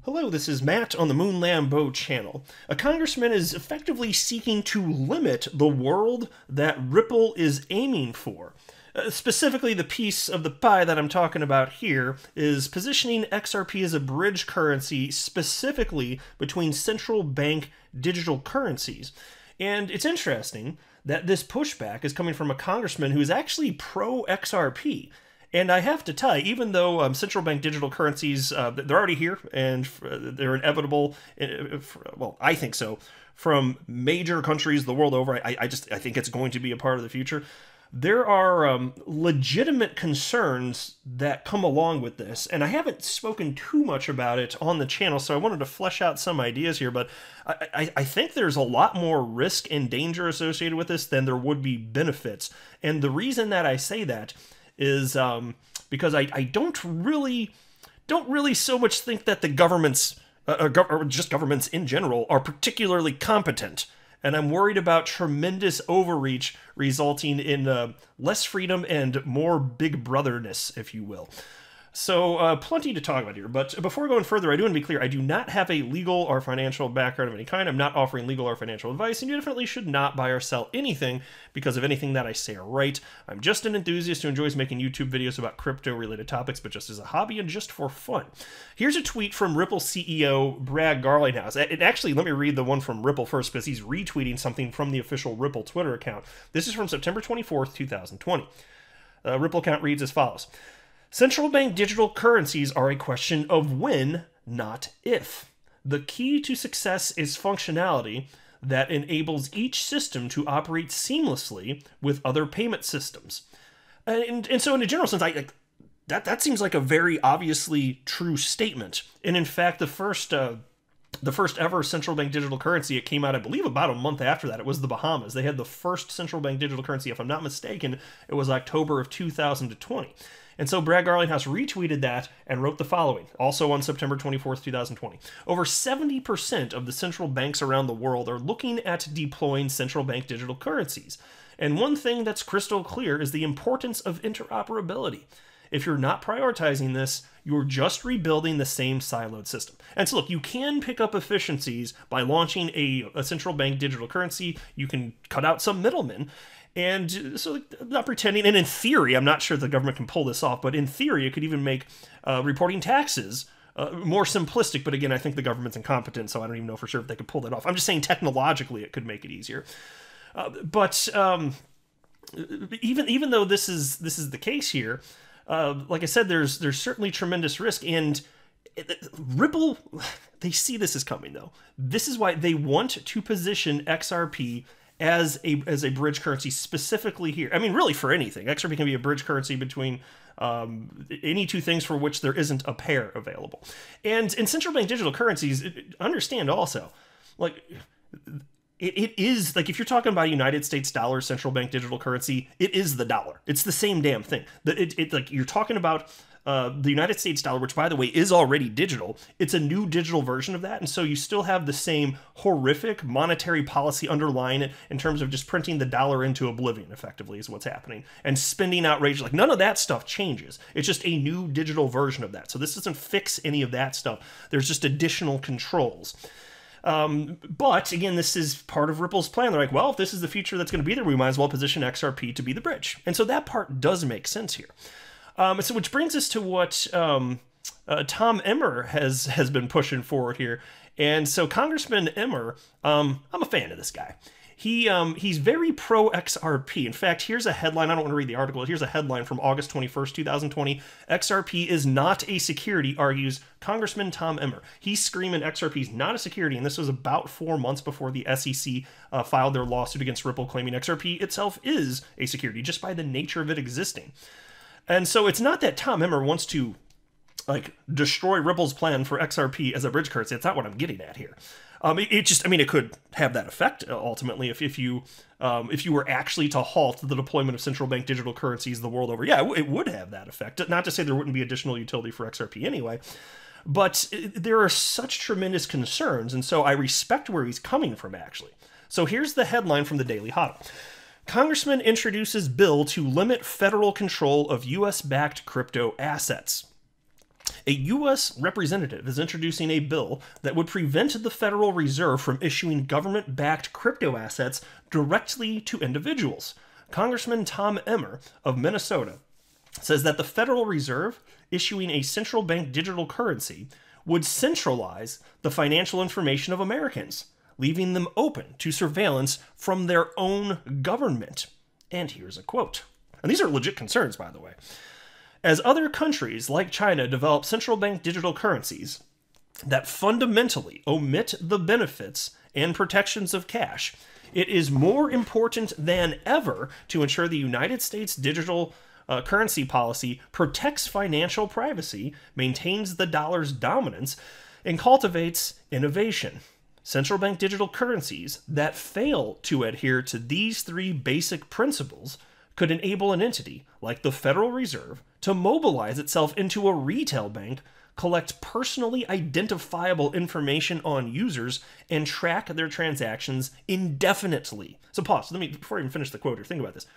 Hello, this is Matt on the Moon Lambeau channel. A congressman is effectively seeking to limit the world that Ripple is aiming for. Specifically, the piece of the pie that I'm talking about here is positioning XRP as a bridge currency specifically between central bank digital currencies. And it's interesting that this pushback is coming from a congressman who is actually pro-XRP. And I have to tell you, even though central bank digital currencies, they're already here and they're inevitable, well, I think so, from major countries the world over, I think it's going to be a part of the future. There are legitimate concerns that come along with this, and I haven't spoken too much about it on the channel, so I wanted to flesh out some ideas here, but I think there's a lot more risk and danger associated with this than there would be benefits. And the reason that I say that is because I don't really so much think that the governments, or just governments in general, are particularly competent. And I'm worried about tremendous overreach resulting in less freedom and more big brotherness, if you will. So plenty to talk about here, but before going further, I do want to be clear, I do not have a legal or financial background of any kind. I'm not offering legal or financial advice, and you definitely should not buy or sell anything because of anything that I say or write. I'm just an enthusiast who enjoys making YouTube videos about crypto-related topics, but just as a hobby and just for fun. Here's a tweet from Ripple CEO Brad Garlinghouse. And actually, let me read the one from Ripple first because he's retweeting something from the official Ripple Twitter account. This is from September 24th, 2020. Ripple account reads as follows. Central bank digital currencies are a question of when, not if. The key to success is functionality that enables each system to operate seamlessly with other payment systems. And so in a general sense, that seems like a very obviously true statement. And in fact, the first ever central bank digital currency, it came out, I believe, about a month after that. It was the Bahamas. They had the first central bank digital currency, if I'm not mistaken, it was October of 2020. And so Brad Garlinghouse retweeted that and wrote the following, also on September 24th, 2020. Over 70% of the central banks around the world are looking at deploying central bank digital currencies. And one thing that's crystal clear is the importance of interoperability. If you're not prioritizing this, you're just rebuilding the same siloed system. And so look, you can pick up efficiencies by launching a central bank digital currency. You can cut out some middlemen. And so I'm not pretending, and in theory, I'm not sure the government can pull this off, but in theory, it could even make reporting taxes more simplistic. But again, I think the government's incompetent, so I don't even know for sure if they could pull that off. I'm just saying technologically it could make it easier. But even though this is the case here, like I said, there's certainly tremendous risk, and Ripple, they see this is coming though. This is why they want to position XRP as a bridge currency specifically here. I mean, really for anything. XRP can be a bridge currency between any two things for which there isn't a pair available. And in central bank digital currencies, understand also, like, it is, like, if you're talking about a United States dollar central bank digital currency, it is the dollar. It's the same damn thing. Like, you're talking about the United States dollar, which, by the way, is already digital. It's a new digital version of that, and so you still have the same horrific monetary policy underlying it in terms of just printing the dollar into oblivion, effectively, is what's happening, and spending outrageous. Like, none of that stuff changes. It's just a new digital version of that. So this doesn't fix any of that stuff. There's just additional controls. But again, this is part of Ripple's plan. They're like, well, if this is the future that's going to be there, we might as well position XRP to be the bridge. And so that part does make sense here. So which brings us to what Tom Emmer has been pushing forward here. And so Congressman Emmer, I'm a fan of this guy. He's very pro XRP. In fact, here's a headline. I don't want to read the article. Here's a headline from August 21st, 2020. XRP is not a security, argues Congressman Tom Emmer. He's screaming XRP is not a security, and this was about 4 months before the SEC filed their lawsuit against Ripple, claiming XRP itself is a security, just by the nature of it existing. And so it's not that Tom Emmer wants to, like, destroy Ripple's plan for XRP as a bridge currency. That's not what I'm getting at here. It could have that effect ultimately if you were actually to halt the deployment of central bank digital currencies the world over. Yeah, it would have that effect. Not to say there wouldn't be additional utility for XRP anyway, but there are such tremendous concerns, and so I respect where he's coming from, actually. So here's the headline from the Daily Huddle. Congressman introduces bill to limit federal control of U.S.-backed crypto assets. A U.S. representative is introducing a bill that would prevent the Federal Reserve from issuing government-backed crypto assets directly to individuals. Congressman Tom Emmer of Minnesota says that the Federal Reserve issuing a central bank digital currency would centralize the financial information of Americans, leaving them open to surveillance from their own government. And here's a quote. And these are legit concerns, by the way. As other countries like China develop central bank digital currencies that fundamentally omit the benefits and protections of cash, it is more important than ever to ensure the United States digital currency policy protects financial privacy, maintains the dollar's dominance, and cultivates innovation. Central bank digital currencies that fail to adhere to these three basic principles could enable an entity like the Federal Reserve to mobilize itself into a retail bank, collect personally identifiable information on users, and track their transactions indefinitely. So pause. Before I even finish the quote here, think about this.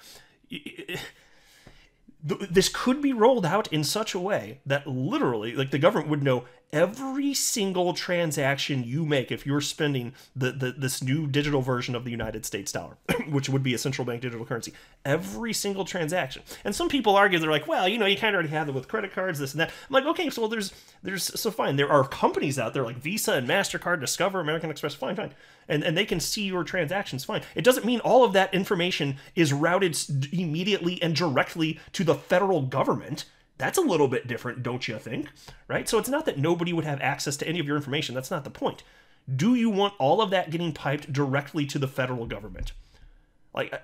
This could be rolled out in such a way that literally, like, the government would know every single transaction you make if you're spending this new digital version of the United States dollar, which would be a central bank digital currency. Every single transaction. And some people argue, they're like, well, you kind of already have it with credit cards, this and that. I'm like, okay, so so fine. There are companies out there like Visa and MasterCard, Discover, American Express, fine. And they can see your transactions, fine. It doesn't mean all of that information is routed immediately and directly to the federal government. That's a little bit different, don't you think? Right? So it's not that nobody would have access to any of your information. That's not the point. Do you want all of that getting piped directly to the federal government? Like,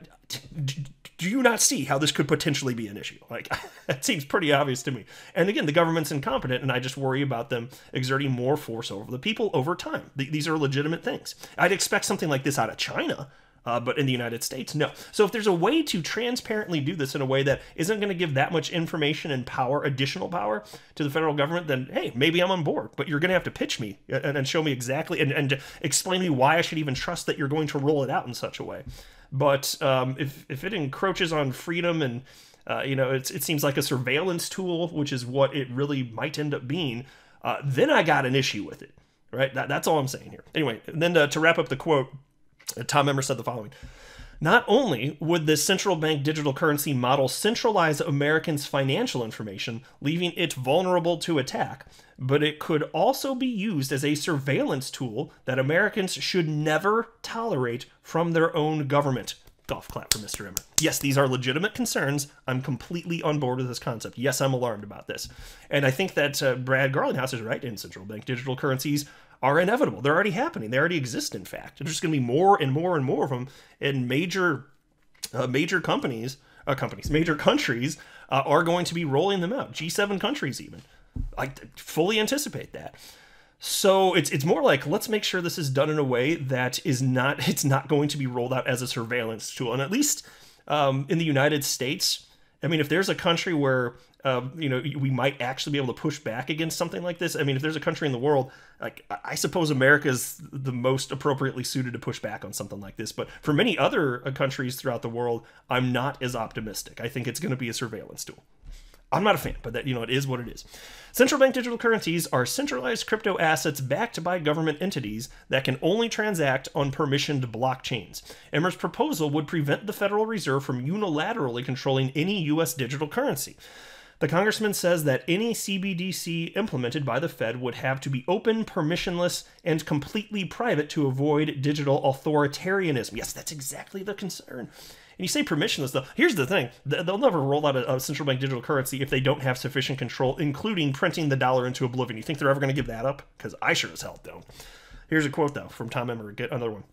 do you not see how this could potentially be an issue? Like, that seems pretty obvious to me. And again, the government's incompetent, and I just worry about them exerting more force over the people over time. These are legitimate things. I'd expect something like this out of China, but in the United States, no. So if there's a way to transparently do this in a way that isn't going to give that much information and power, additional power, to the federal government, then, hey, maybe I'm on board. But you're going to have to pitch me and show me exactly, and explain to me why I should even trust that you're going to roll it out in such a way. But if it encroaches on freedom and, it seems like a surveillance tool, which is what it really might end up being, then I got an issue with it, right? That's all I'm saying here. Anyway, and then to wrap up the quote, Tom Emmer said the following. Not only would this central bank digital currency model centralize Americans' financial information, leaving it vulnerable to attack, but it could also be used as a surveillance tool that Americans should never tolerate from their own government. Golf clap for Mr. Emmer. Yes, these are legitimate concerns. I'm completely on board with this concept. Yes, I'm alarmed about this. And I think that Brad Garlinghouse is right, and central bank digital currencies are inevitable. They're already happening. They already exist, in fact. There's just going to be more and more and more of them, and major countries are going to be rolling them out. G7 countries even. I fully anticipate that. So it's more like, let's make sure this is done in a way that it's not going to be rolled out as a surveillance tool. And at least in the United States, I mean, if there's a country where we might actually be able to push back against something like this. I mean, if there's a country in the world, like, I suppose America's the most appropriately suited to push back on something like this. But for many other countries throughout the world, I'm not as optimistic. I think it's going to be a surveillance tool. I'm not a fan, but that, it is what it is. Central bank digital currencies are centralized crypto assets backed by government entities that can only transact on permissioned blockchains. Emmer's proposal would prevent the Federal Reserve from unilaterally controlling any U.S. digital currency. The congressman says that any CBDC implemented by the Fed would have to be open, permissionless, and completely private to avoid digital authoritarianism. Yes, that's exactly the concern. And you say permissionless, though. Here's the thing. They'll never roll out a central bank digital currency if they don't have sufficient control, including printing the dollar into oblivion. You think they're ever going to give that up? Because I sure as hell don't. Here's a quote, though, from Tom Emmer. Get another one.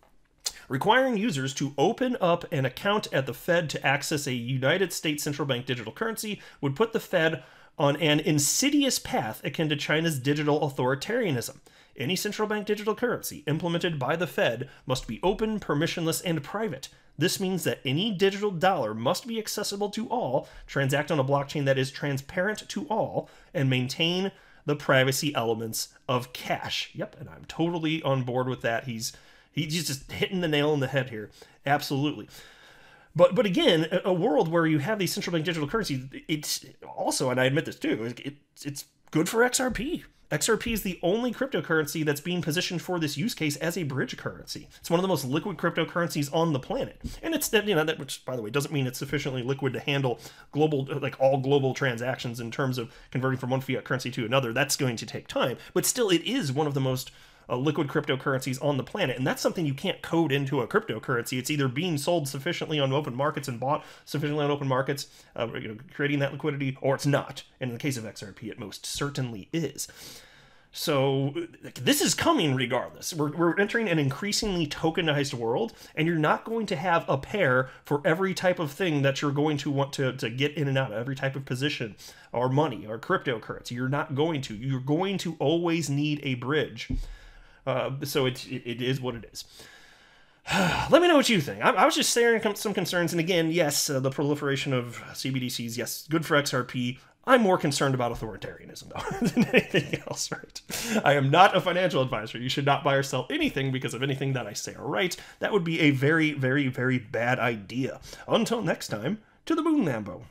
Requiring users to open up an account at the Fed to access a United States central bank digital currency would put the Fed on an insidious path akin to China's digital authoritarianism. Any central bank digital currency implemented by the Fed must be open, permissionless, and private. This means that any digital dollar must be accessible to all, transact on a blockchain that is transparent to all, and maintain the privacy elements of cash. Yep, and I'm totally on board with that. He's just hitting the nail on the head here. Absolutely. But again, a world where you have these central bank digital currencies, it's also, and I admit this too, it's good for XRP. XRP is the only cryptocurrency that's being positioned for this use case as a bridge currency. It's one of the most liquid cryptocurrencies on the planet. And it's, you know, that, which, by the way, doesn't mean it's sufficiently liquid to handle global, like all global transactions in terms of converting from one fiat currency to another. That's going to take time. But still, it is one of the most liquid cryptocurrencies on the planet, and that's something you can't code into a cryptocurrency. It's either being sold sufficiently on open markets and bought sufficiently on open markets, creating that liquidity, or it's not. And in the case of XRP, it most certainly is. So this is coming regardless. We're entering an increasingly tokenized world, and you're not going to have a pair for every type of thing that you're going to want to get in and out of, every type of position or money or cryptocurrency. You're not going to. You're going to always need a bridge. So it is what it is. Let me know what you think. I was just sharing some concerns, and again, yes, the proliferation of CBDCs, yes, good for XRP. I'm more concerned about authoritarianism, though, than anything else, right? I am not a financial advisor. You should not buy or sell anything because of anything that I say or write. That would be a very, very, very bad idea. Until next time, to the moon, Lambo.